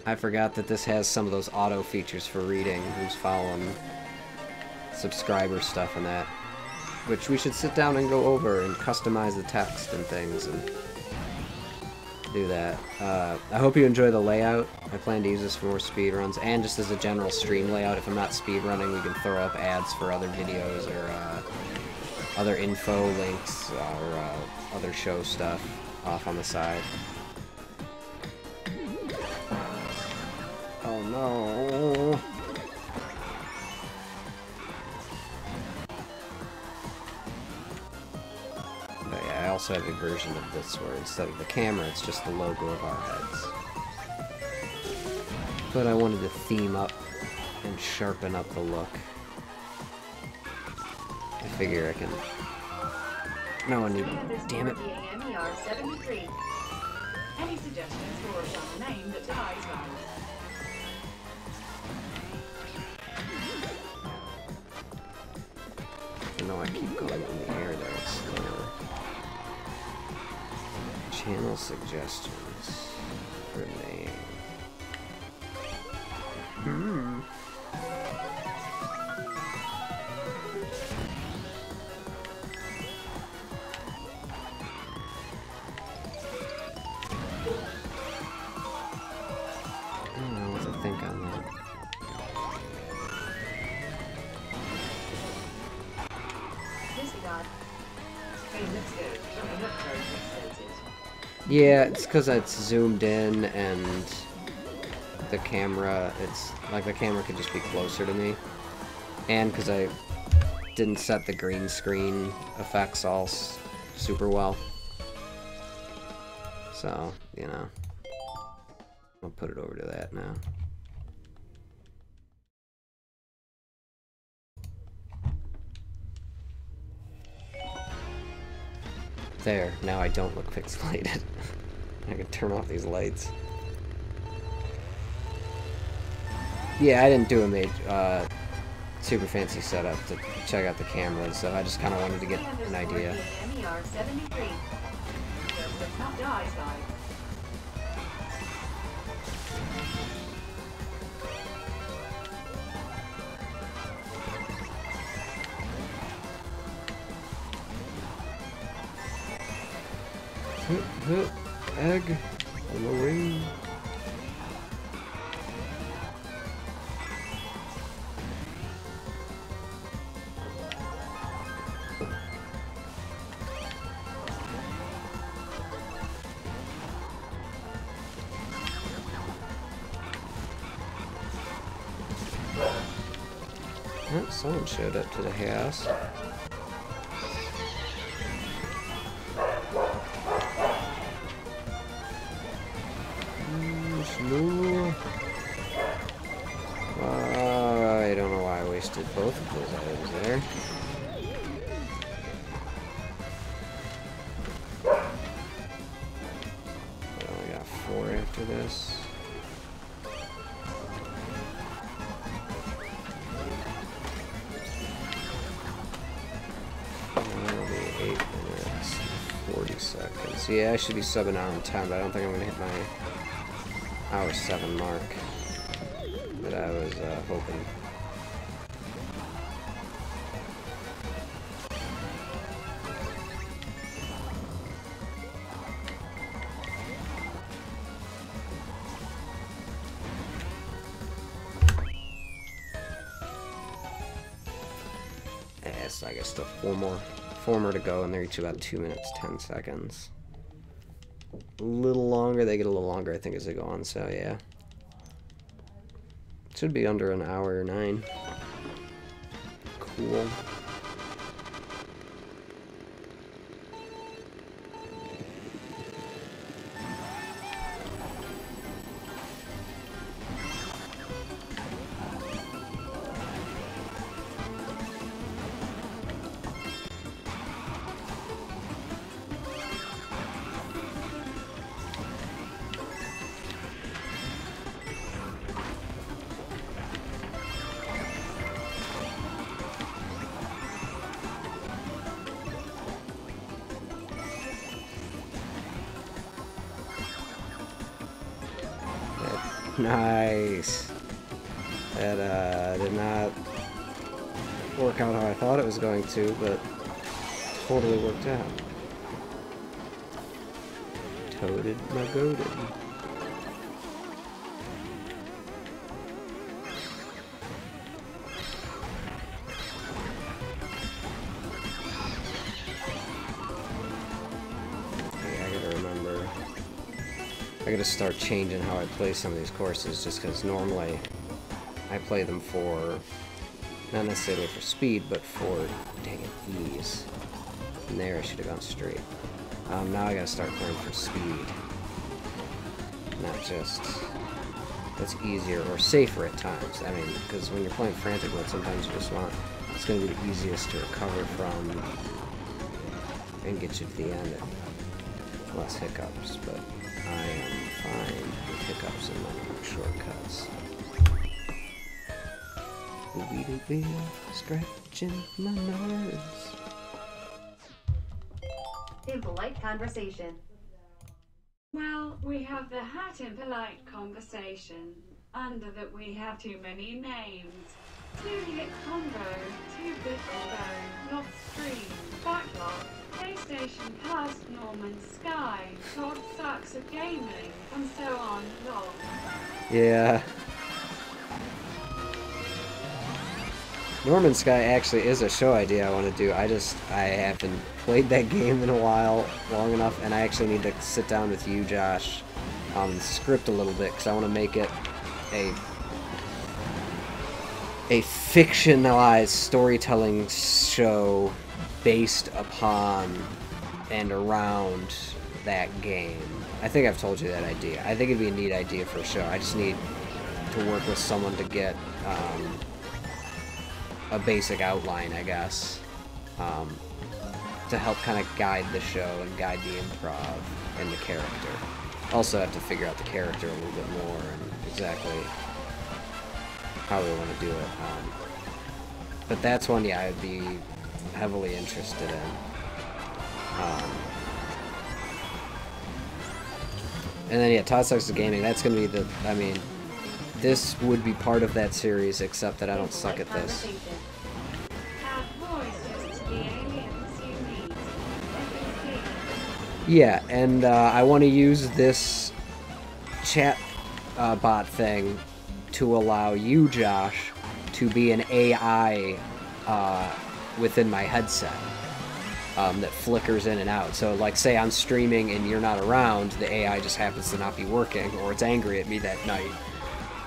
Speaker 1: I forgot that this has some of those auto features for reading who's following subscriber stuff and that, which we should sit down and go over and customize the text and things and do that. I hope you enjoy the layout. I plan to use this for more speedruns and just as a general stream layout. If I'm not speedrunning, we can throw up ads for other videos or other info links or other show stuff off on the side. Oh no. But yeah, I also have a version of this where instead of the camera, it's just the logo of our heads. But I wanted to theme up and sharpen up the look. I figure I can... No one need... Damn it.
Speaker 2: MER73. Any suggestions for a genre name that dies well?
Speaker 1: I know I keep going in the air there, it's slower. Channel suggestions for name. I don't know what to think on that.
Speaker 2: Disregard. Hey, looks good. Don't look very fixated.
Speaker 1: Yeah, it's because it's zoomed in and the camera, it's like the camera could just be closer to me. And because I didn't set the green screen effects all super well. So, you know, I'll put it over to that now. There, now I don't look pixelated. I can turn off these lights. Yeah, I didn't do a major, super fancy setup to check out the cameras, so I just kind of wanted to get an idea. Egg on the ring. Oh, someone showed up to the house. No. I don't know why I wasted both of those items there. I only got 4 after this. That'll be 8 minutes, 40 seconds. Yeah, I should be subbing out in time, but I don't think I'm gonna hit my hour 7 mark that I was hoping. Yes, I guess still 4 more to go, and they're each about 2 minutes 10 seconds. A little longer, they get a little longer I think as they go on, so yeah. Should be under an hour 9. Cool. Nice. That did not work out how I thought it was going to, but totally worked out. Toted my goated. I gotta start changing how I play some of these courses, just because normally I play them for, not necessarily for speed, but for, dang it, ease. And there I should have gone straight. Now I gotta start playing for speed. Not just, that's easier or safer at times. I mean, because when you're playing frantic mode, sometimes you just want, it's gonna be the easiest to recover from and get you to the end at less hiccups, but I am fine with hiccups and my shortcuts. Doobie-doobie, scratching my nose.
Speaker 2: Impolite conversation. Well, we have the hat impolite conversation. Under that we have too many names. 2-hit combo, 2-bit combo, lock screen, backlog, PlayStation Plus, Norman Sky, Todd sucks at gaming, and so on, lol.
Speaker 1: Yeah. Norman Sky actually is a show idea I want to do. I haven't played that game in a while, long enough, and I actually need to sit down with you, Josh, and script a little bit, because I want to make it a fictionalized storytelling show based upon and around that game. I think I've told you that idea. I think it'd be a neat idea for a show. I just need to work with someone to get a basic outline, I guess, to help kind of guide the show and guide the improv and the character. Also have to figure out the character a little bit more and exactly how we want to do it. But that's one, yeah, I'd be heavily interested in. And then, yeah, Todd Sucks at Gaming, that's going to be the, I mean, this would be part of that series, except that I don't suck at this. Yeah, and I want to use this chat bot thing to allow you, Josh, to be an AI within my headset that flickers in and out. So, like, say I'm streaming and you're not around, the AI just happens to not be working, or it's angry at me that night.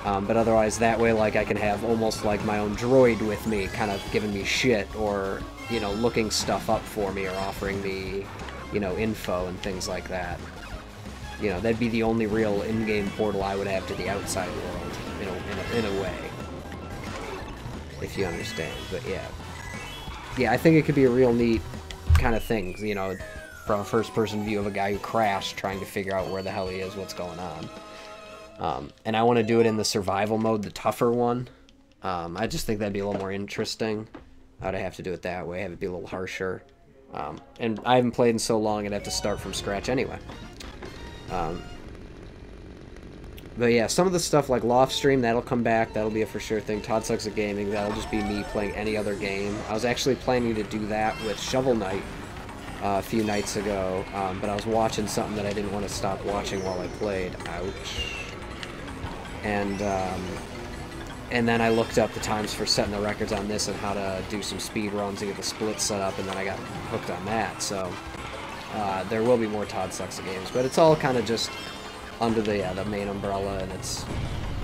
Speaker 1: But otherwise, that way, like, I can have almost like my own droid with me, kind of giving me shit, or, you know, looking stuff up for me, or offering me, you know, info and things like that. You know, that'd be the only real in-game portal I would have to the outside world, in a way. If you understand, but yeah. Yeah, I think it could be a real neat kind of thing, you know, from a first-person view of a guy who crashed trying to figure out where the hell he is, what's going on. And I want to do it in the survival mode, the tougher one. I just think that'd be a little more interesting. I'd have to do it that way, have it be a little harsher. And I haven't played in so long, I'd have to start from scratch anyway. But yeah, some of the stuff like Loft Stream, that'll come back, that'll be a for sure thing. Todd Sucks at Gaming, that'll just be me playing any other game. I was actually planning to do that with Shovel Knight a few nights ago, but I was watching something that I didn't want to stop watching while I played. Ouch. And then I looked up the times for setting the records on this and how to do some speed runs and get the split set up, and then I got hooked on that. So there will be more Todd Sucks at Games, but it's all kind of just under the main umbrella, and it's,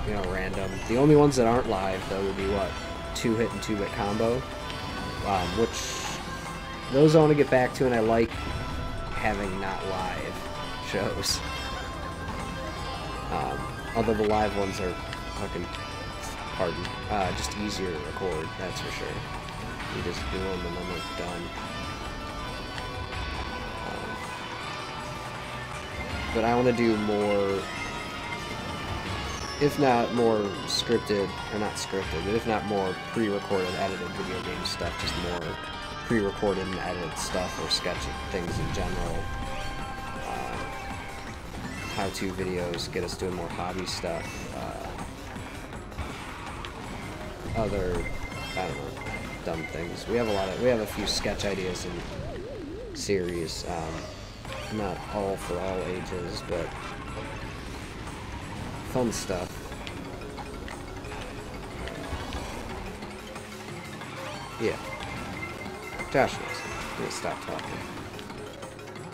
Speaker 1: you know, random. The only ones that aren't live, though, would be, what, 2-hit and 2-bit combo, which those I want to get back to, and I like having not live shows. Although the live ones are fucking, just easier to record, that's for sure. You just do them and then they're done. But I want to do more, if not more scripted, or not scripted, but if not more pre-recorded, edited video game stuff, just more pre-recorded and edited stuff, or sketchy things in general. How-to videos, get us doing more hobby stuff. Other, I don't know, dumb things. We have a few sketch ideas in series. Not all for all ages, but fun stuff. Yeah. Josh knows. I'm gonna stop talking.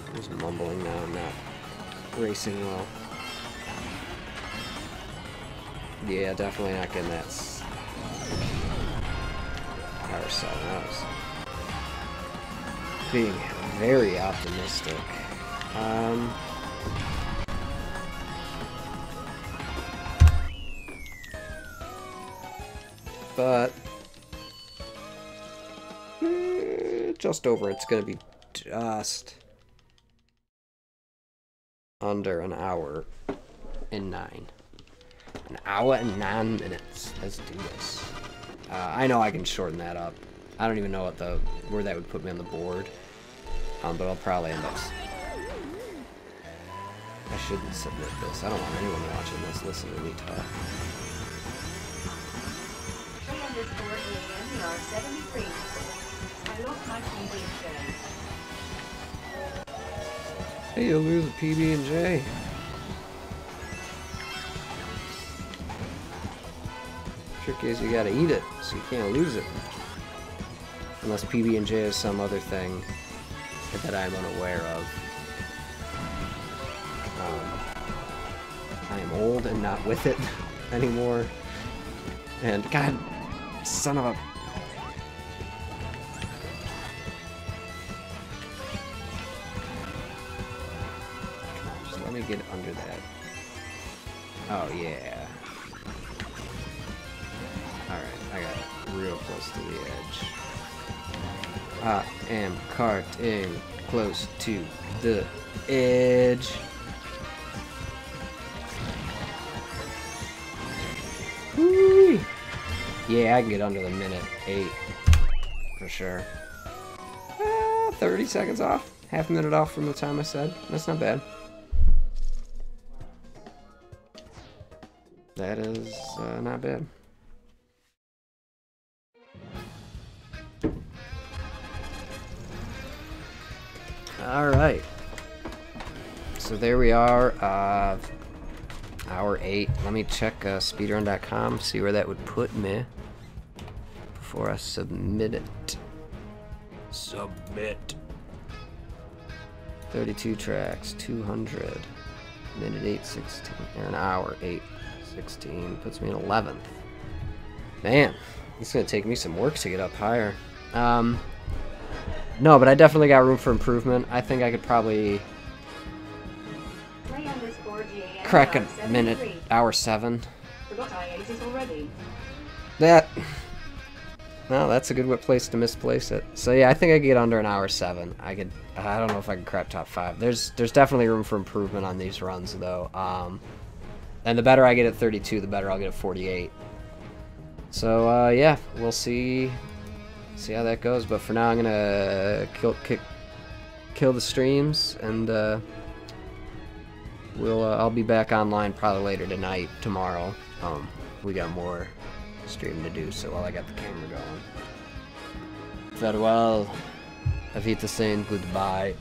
Speaker 1: I'm just mumbling now, I'm not racing well. Yeah, definitely not getting that power 7. I was being very optimistic. But just over. It's gonna be just under an hour and 9. An hour and 9 minutes. Let's do this. I know I can shorten that up. I don't even know what where that would put me on the board. But I'll probably end up I shouldn't submit this. I don't want anyone watching this listening to me talk.
Speaker 2: I lost my PB&J.
Speaker 1: Hey, you'll lose a PB&J. Trick is you gotta eat it, so you can't lose it. Unless PB&J is some other thing that I'm unaware of. I am old and not with it anymore. And God, son of a... Just let me get under that. Oh yeah. Alright, I got it real close to the edge. I am karting close to the edge. Whee! Yeah, I can get under the minute 8 for sure. 30 seconds off. Half a minute off from the time I said. That's not bad. That is not bad. Alright. So there we are. Hour 8. Let me check speedrun.com, see where that would put me before I submit it. Submit. 32 tracks, 200. Minute 8:16. Or an hour 8:16. Puts me in 11th. Man, it's going to take me some work to get up higher. No, but I definitely got room for improvement. I think I could probably crack a minute, hour 7.
Speaker 2: Forgot I ate it already.
Speaker 1: That. No, that's a good place to misplace it. So yeah, I think I could get under an hour 7. I don't know if I can crack top 5. There's definitely room for improvement on these runs though. And the better I get at 32, the better I'll get at 48. So yeah, we'll see how that goes. But for now, I'm gonna kill the streams, and I'll be back online probably later tonight, tomorrow. We got more streaming to do, so while I got the camera going. Farewell. Auf Wiedersehen. Goodbye.